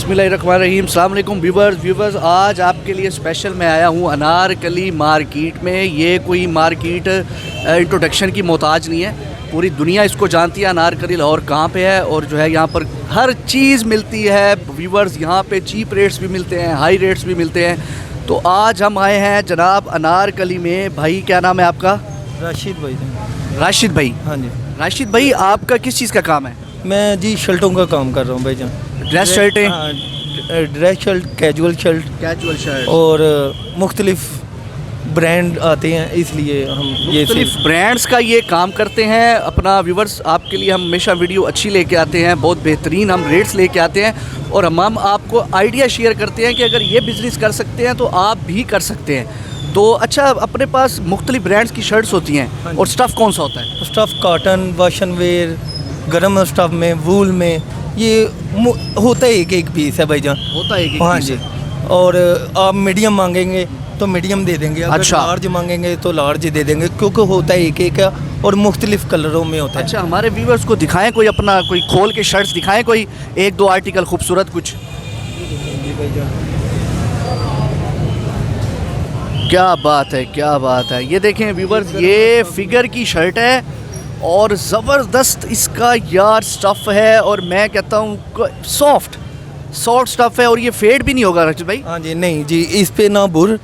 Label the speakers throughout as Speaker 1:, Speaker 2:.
Speaker 1: बिस्मिल्लाहिर्रहमानिर्रहीम। अस्सलाम वालेकुम व्यूवर्स, आज आपके लिए स्पेशल मैं आया हूँ अनारकली मार्केट में। ये कोई मार्केट इंट्रोडक्शन की मोहताज नहीं है, पूरी दुनिया इसको जानती है अनारकली लाहौर कहाँ पे है। और जो है यहाँ पर हर चीज़ मिलती है व्यूवर्स, यहाँ पे चीप रेट्स भी मिलते हैं, हाई रेट्स भी मिलते हैं। तो आज हम आए हैं जनाब अनारकली में। भाई क्या नाम है आपका?
Speaker 2: राशिद भाई।
Speaker 1: राशिद भाई।
Speaker 2: हाँ जी।
Speaker 1: राशिद भाई, आपका किस चीज़ का काम है?
Speaker 2: मैं जी शर्टों का काम कर रहा हूँ भाईजान।
Speaker 1: ड्रेस शर्टें?
Speaker 2: हाँ, ड्रेस शर्ट, कैजुअल शर्ट और मुख्तलिफ ब्रांड आते हैं, इसलिए हम ये
Speaker 1: मुख्तलिफ ब्रांड्स का ये काम करते हैं। अपना व्यूवर्स आपके लिए हम हमेशा वीडियो अच्छी लेके आते हैं, बहुत बेहतरीन हम रेट्स लेके आते हैं और हम आपको आइडिया शेयर करते हैं कि अगर ये बिज़नेस कर सकते हैं तो आप भी कर सकते हैं। तो अच्छा, अपने पास मुख्तलिफ ब्रांड्स की शर्ट्स होती हैं और स्टफ़ कौन सा होता है?
Speaker 2: स्टफ़ कॉटन, वाशन वेयर, गर्म स्टफ़ में, वूल में, ये होता है एक पीस है भाईजान।
Speaker 1: होता है
Speaker 2: हाँ जी। और आप मीडियम मांगेंगे तो मीडियम दे देंगे, अगर
Speaker 1: अच्छा।
Speaker 2: लार्ज मांगेंगे तो लार्ज दे देंगे, क्योंकि होता है एक और मुख्तलिफ कलरों में होता है।
Speaker 1: अच्छा, हमारे व्यूवर्स को दिखाएं कोई अपना, कोई खोल के शर्ट्स दिखाएं, कोई एक दो आर्टिकल खूबसूरत कुछ। क्या बात है, क्या बात है। ये देखें व्यूवर्स, ये फिगर की शर्ट है और ज़बरदस्त इसका यार स्टफ़ है और मैं कहता हूँ सॉफ्ट स्टफ़ है और ये फेड भी नहीं होगा रचित भाई?
Speaker 2: हाँ जी, नहीं जी, इस पे ना बुर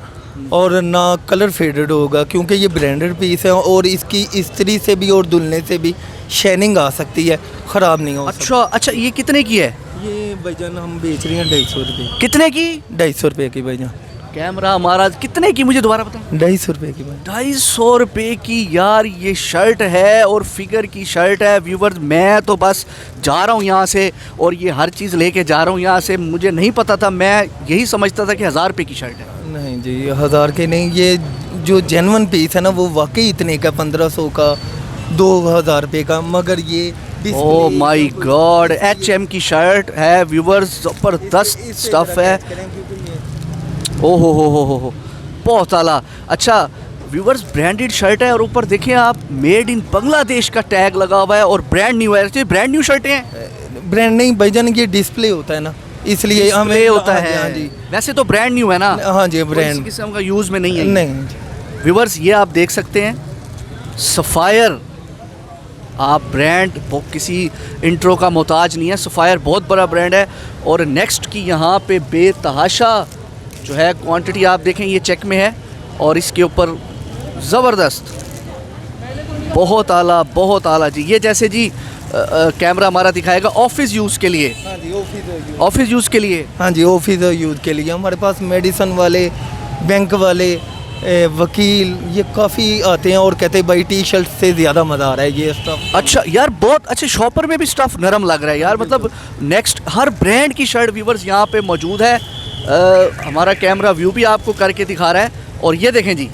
Speaker 2: और ना कलर फेडेड होगा, क्योंकि ये ब्रांडेड पीस है और इसकी इस्त्री से भी और धुलने से भी शाइनिंग आ सकती है, ख़राब नहीं हो
Speaker 1: अच्छा अच्छा, ये कितने की है?
Speaker 2: ये भाईजान हम बेच रहे हैं 250 रुपये।
Speaker 1: कितने की?
Speaker 2: 250 रुपये की भाईजान।
Speaker 1: कैमरा हमारा कितने की, मुझे दोबारा बता।
Speaker 2: 250 रुपये की भाई।
Speaker 1: 250 रुपये की यार ये शर्ट है और फिगर की शर्ट है व्यूवर्स। मैं तो बस जा रहा हूँ यहाँ से और ये हर चीज़ लेके जा रहा हूँ यहाँ से। मुझे नहीं पता था, मैं यही समझता था कि 1000 रुपये की शर्ट है।
Speaker 2: नहीं जी, 1000 के नहीं, ये जो जेन्युइन पीस है ना वो वाकई इतने का, 1500 का, 2000 रुपये का, मगर ये
Speaker 1: ओह माय गॉड, HM की शर्ट है व्यूवर्स, ज़बरदस्त स्टफ़ है। ओहो हो, बहुत आला। अच्छा व्यूवर्स, ब्रांडेड शर्ट है और ऊपर देखें आप, मेड इन बांग्लादेश का टैग लगा हुआ है और ब्रांड न्यू है। ब्रांड न्यू शर्टें हैं?
Speaker 2: ब्रांड नहीं भाईजान, ये डिस्प्ले होता है ना, इसलिए
Speaker 1: हमें होता है।
Speaker 2: हाँ जी।
Speaker 1: वैसे तो ब्रांड न्यू है ना?
Speaker 2: हाँ जी, ब्रांड
Speaker 1: किसी किस्म का यूज़ में नहीं है।
Speaker 2: नहीं
Speaker 1: व्यूवर्स, ये आप देख सकते हैं सफ़ायर। आप ब्रांड किसी इंट्रो का मोहताज नहीं है, सफ़ायर बहुत बड़ा ब्रांड है। और नेक्स्ट की यहाँ पे बेतहाशा जो है क्वांटिटी आप देखें, ये चेक में है और इसके ऊपर ज़बरदस्त, बहुत आला जी। ये जैसे जी कैमरा हमारा दिखाएगा ऑफिस यूज़ के लिए।
Speaker 2: हाँ जी,
Speaker 1: ऑफिस यूज़ के लिए।
Speaker 2: हाँ जी, ऑफिस यूज़ के लिए हमारे पास मेडिसन वाले, बैंक वाले, वकील, ये काफ़ी आते हैं और कहते हैं भाई टी शर्ट से ज़्यादा मज़ा आ रहा है ये स्टफ़।
Speaker 1: अच्छा यार, बहुत अच्छे। शॉपर में भी स्टफ़ नरम लग रहा है यार, मतलब नेक्स्ट हर ब्रांड की शर्ट व्यूवर्स यहाँ पे मौजूद है। हमारा कैमरा व्यू भी आपको करके दिखा रहा है। और ये देखें जी,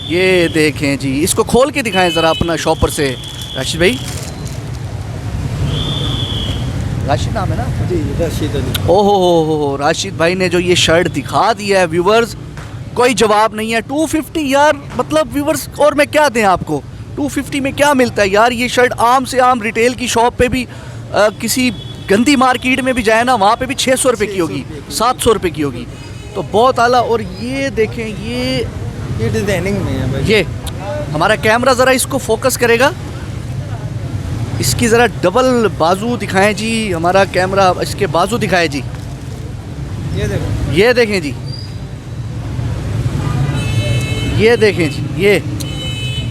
Speaker 1: ये देखें जी, इसको खोल के दिखाएं ज़रा अपना शॉपर से। राशिद भाई, राशिद नाम है ना
Speaker 2: जी? राशिद अली।
Speaker 1: ओहो हो, राशिद भाई ने जो ये शर्ट दिखा दिया है व्यूवर्स, कोई जवाब नहीं है। 250 यार, मतलब व्यूवर्स, और मैं क्या दें आपको? 250 में क्या मिलता है यार? ये शर्ट आम से आम रिटेल की शॉप पे भी किसी गंदी मार्केट में भी जाए ना, वहाँ पे भी 600 रुपये की होगी, 700 रुपये की होगी। तो बहुत आला। और ये देखें, ये
Speaker 2: डिज़ाइनिंग में है भाई।
Speaker 1: ये हमारा कैमरा ज़रा इसको फोकस करेगा, इसकी ज़रा डबल बाजू दिखाएं जी, हमारा कैमरा इसके बाजू दिखाए जी।
Speaker 2: ये देखो,
Speaker 1: ये देखें जी, ये देखें जी, ये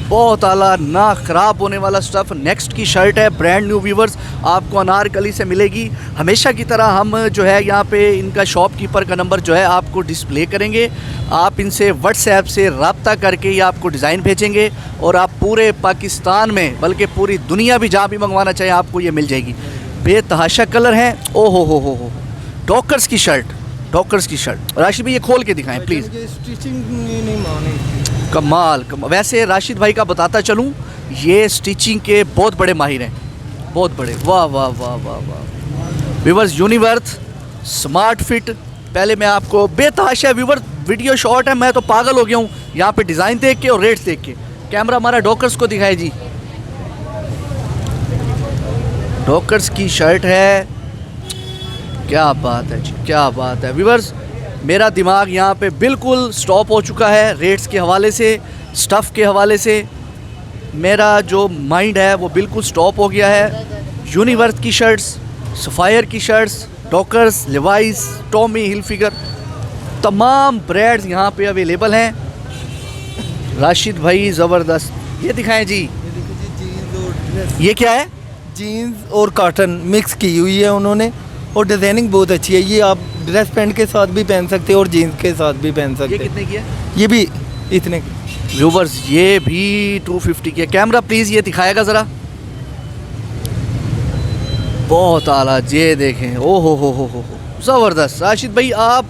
Speaker 1: बहुत आला, ना ख़राब होने वाला स्टफ़। नेक्स्ट की शर्ट है ब्रांड न्यू व्यूवर्स, आपको अनारकली से मिलेगी। हमेशा की तरह हम जो है यहाँ पे इनका शॉपकीपर का नंबर जो है आपको डिस्प्ले करेंगे। आप इनसे व्हाट्सएप से रब्ता करके ये आपको डिज़ाइन भेजेंगे और आप पूरे पाकिस्तान में, बल्कि पूरी दुनिया भी जहाँ भी मंगवाना चाहें आपको ये मिल जाएगी। बेतहाशा कलर हैं। ओ हो, डॉकर्स की शर्ट। राशिद भाई ये खोल के दिखाएं प्लीज़।
Speaker 2: स्टिचिंग नहीं माने।
Speaker 1: कमाल। वैसे राशिद भाई का बताता चलूँ, ये स्टिचिंग के बहुत बड़े माहिर हैं, बहुत बड़े। वाह वाह वाह वाह वाह व्यूवर्स, यूनिवर्थ स्मार्ट फिट। पहले मैं आपको बेतहाशा व्यूवर्स, वीडियो शॉर्ट है, मैं तो पागल हो गया हूँ यहाँ पे डिज़ाइन देख के और रेट्स देख के। कैमरा हमारा डॉकर्स को दिखाए जी, डॉकर्स की शर्ट है, क्या बात है जी। क्या बात है व्यूअर्स, मेरा दिमाग यहाँ पे बिल्कुल स्टॉप हो चुका है रेट्स के हवाले से, स्टफ़ के हवाले से मेरा जो माइंड है वो बिल्कुल स्टॉप हो गया है। यूनिवर्स की शर्ट्स, सफ़ायर की shirts, dockers, Levi's, Tommy Hilfiger, तमाम ब्रांड्स यहाँ पे अवेलेबल हैं। राशिद भाई ज़बरदस्त, ये दिखाएं जी, ये क्या है?
Speaker 2: जीन्स और कॉटन मिक्स की हुई है उन्होंने, और डिज़ाइनिंग बहुत अच्छी है। ये आप ड्रेस पैंट के साथ भी पहन सकते हैं और जीन्स के साथ भी पहन सकते
Speaker 1: ये
Speaker 2: हैं।
Speaker 1: कितने की है?
Speaker 2: ये भी इतने की।
Speaker 1: व्यूवर्स ये भी 250 की है। कैमरा प्लीज़ ये दिखाएगा ज़रा, बहुत आला, ये देखें, ओ हो ज़बरदस्त। राशिद भाई आप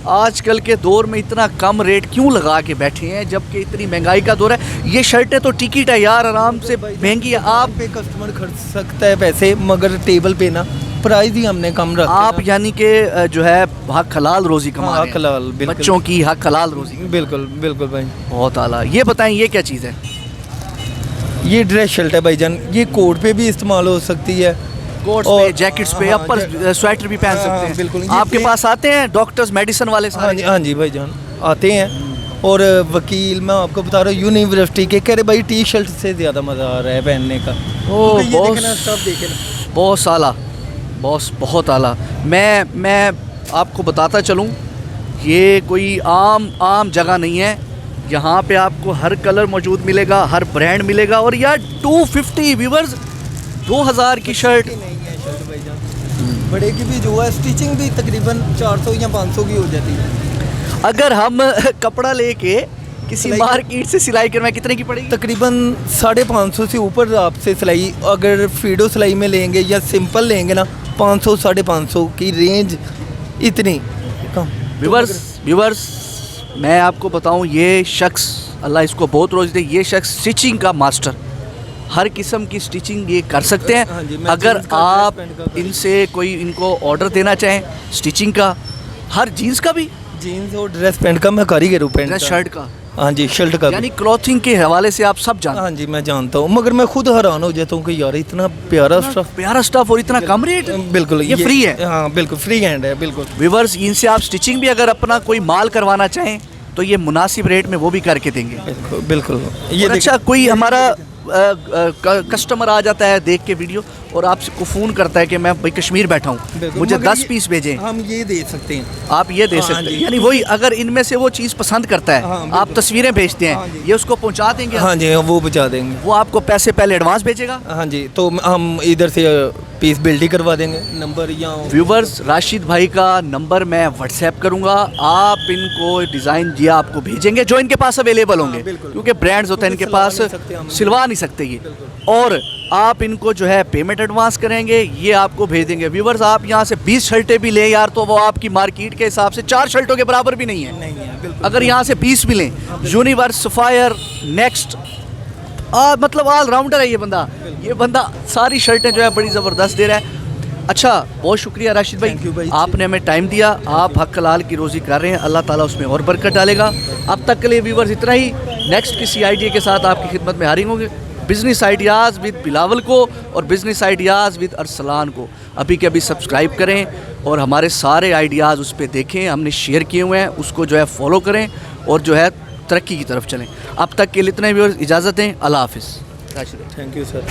Speaker 1: आजकल के दौर में इतना कम रेट क्यों लगा के बैठे हैं जबकि इतनी महंगाई का दौर है? ये शर्टें तो टिकट है यार, आराम से महंगी है। आप
Speaker 2: पे कस्टमर खर्च सकता है पैसे, मगर टेबल पे ना प्राइस ही हमने कम रखा।
Speaker 1: आप यानी कि जो है हक हलाल रोज़ी कमा रहे हैं।
Speaker 2: हक हलाल, बिल्कुल।
Speaker 1: बच्चों की हक हलाल रोज़ी।
Speaker 2: बिल्कुल बिल्कुल भाई,
Speaker 1: बहुत आला। ये बताएं ये क्या चीज़ है?
Speaker 2: ये ड्रेस शर्ट है भाईजान, ये कोट पे भी इस्तेमाल हो सकती है,
Speaker 1: कोट्स
Speaker 2: और-
Speaker 1: पे, जैकेट्स पे,
Speaker 2: हाँ,
Speaker 1: अपर स्वेटर भी पहन
Speaker 2: हाँ,
Speaker 1: सकते हैं।
Speaker 2: बिल्कुल। ये
Speaker 1: आपके
Speaker 2: पे-
Speaker 1: पास आते हैं डॉक्टर्स, मेडिसिन वाले
Speaker 2: हाँ
Speaker 1: सारे?
Speaker 2: जी, हाँ जी भाईजान आते हैं। और वकील, मैं आपको बता रहा हूँ यूनिवर्सिटी के, कह रहे भाई टी शर्ट से ज़्यादा मज़ा आ रहा है पहनने का। क्योंकि ये
Speaker 1: बहुत-
Speaker 2: देखना, सब देखे ना।
Speaker 1: बहुत आला, बहुत आला। मैं आपको बताता चलूँ, ये कोई आम जगह नहीं है। यहाँ पे आपको हर कलर मौजूद मिलेगा, हर ब्रांड मिलेगा। और यार 250 व्यूवर्स, 2000 की शर्ट।
Speaker 2: नहीं है शर्ट भाईजान, बड़े की भी जो है स्टिचिंग भी तकरीबन 400 या 500 की हो जाती है।
Speaker 1: अगर हम कपड़ा लेके किसी
Speaker 2: सिलाई-
Speaker 1: मार्केट से सिलाई करवाएं कितने की पड़ेगी?
Speaker 2: तकरीबन 550 से ऊपर आपसे सिलाई, अगर फीडो सिलाई में लेंगे या सिंपल लेंगे ना, 500 550 की रेंज, इतनी कम।
Speaker 1: व्यूवर्स मैं आपको बताऊं, ये शख्स, अल्लाह इसको बहुत रोज़ दे, ये शख्स स्टिचिंग का मास्टर, हर किस्म की स्टिचिंग ये कर सकते हैं।
Speaker 2: हाँ जी, मैं
Speaker 1: अगर
Speaker 2: जीन्स का,
Speaker 1: आप
Speaker 2: ड्रेस पैंट का-
Speaker 1: इनसे कोई इनको ऑर्डर देना चाहें स्टिचिंग का, हर जीन्स का भी,
Speaker 2: जीन्स और ड्रेस पैंट का मैं कारीगर हूँ, पैंट
Speaker 1: ड्रेस
Speaker 2: का।
Speaker 1: शर्ट का,
Speaker 2: हाँ जी, शर्ट का भी।
Speaker 1: यानी क्लॉथिंग के हवाले से आप सब जानते हैं।
Speaker 2: हाँ जी, मैं जानता हूँ, मगर मैं खुद हैरान हो जाता हूँ कि यार इतना प्यारा स्टफ।
Speaker 1: प्यारा स्टफ और इतना कम रेट।
Speaker 2: बिल्कुल,
Speaker 1: ये फ्री है।
Speaker 2: हाँ बिल्कुल फ्री हैंड है, बिल्कुल।
Speaker 1: व्यूवर्स इनसे आप स्टिचिंग भी अगर अपना कोई माल करवाना चाहें तो ये मुनासिब रेट में वो भी करके देंगे।
Speaker 2: बिल्कुल बिल्कुल।
Speaker 1: ये अच्छा, कोई हमारा कस्टमर आ जाता है देख के वीडियो और आपको फ़ोन करता है कि मैं भाई कश्मीर बैठा हूँ, मुझे 10 पीस भेजें,
Speaker 2: हम ये दे सकते हैं।
Speaker 1: आप ये दे
Speaker 2: हाँ
Speaker 1: सकते हैं।
Speaker 2: जी।
Speaker 1: यानी वही अगर इनमें से वो चीज़ पसंद करता है,
Speaker 2: हाँ,
Speaker 1: आप
Speaker 2: बिल्कुल।
Speaker 1: तस्वीरें भेजते
Speaker 2: हाँ
Speaker 1: हैं,
Speaker 2: जी।
Speaker 1: ये उसको पहुँचा देंगे।
Speaker 2: हाँ जी, वो बचा देंगे।
Speaker 1: वो आपको पैसे पहले एडवांस भेजेगा।
Speaker 2: हाँ जी, तो हम इधर से पीस बिल्ड ही करवा देंगे, नंबर या
Speaker 1: व्यूवर्स राशिद भाई का नंबर मैं व्हाट्सएप करूंगा, आप इनको डिज़ाइन ये आपको भेजेंगे जो इनके पास अवेलेबल होंगे,
Speaker 2: बिल्कुल।
Speaker 1: क्योंकि ब्रांड्स होते हैं इनके
Speaker 2: क्योंकि
Speaker 1: पास,
Speaker 2: सिलवा नहीं सकते हम।
Speaker 1: सिलवा नहीं सकते ये। और आप इनको जो है पेमेंट एडवांस करेंगे, ये आपको भेज देंगे। व्यूवर्स आप यहाँ से 20 शर्टें भी लें यार तो वो आपकी मार्केट के हिसाब से 4 शर्टों के बराबर भी नहीं है।
Speaker 2: नहीं है, बिल्कुल।
Speaker 1: अगर यहाँ से 20 भी लें, यूनिवर्स, सफायर, नेक्स्ट, मतलब ऑल राउंडर है ये बंदा सारी शर्टें जो है बड़ी ज़बरदस्त दे रहा है। अच्छा, बहुत शुक्रिया राशिद
Speaker 2: Thank you
Speaker 1: भाई,
Speaker 2: भाई।
Speaker 1: आपने हमें टाइम दिया, आप हक हलाल की रोज़ी कर रहे हैं, अल्लाह ताला उसमें और बरकत डालेगा। अब तक के लिए व्यूवर्स इतना ही, नेक्स्ट किसी आइडिया के साथ आपकी खिदमत में हाजिर होंगे। बिज़नेस आइडियाज़ विद बिलावल को और बिज़नेस आइडियाज़ विद अरसलान को अभी के अभी सब्सक्राइब करें और हमारे सारे आइडियाज़ उस पर देखें, हमने शेयर किए हुए हैं, उसको जो है फॉलो करें और जो है तरक्की की तरफ चलें। अब तक के लिए इतने व्यूवर्स, इजाज़त दें, अल्लाह हाफिज़। राशिद भाई।
Speaker 2: Thank you sir.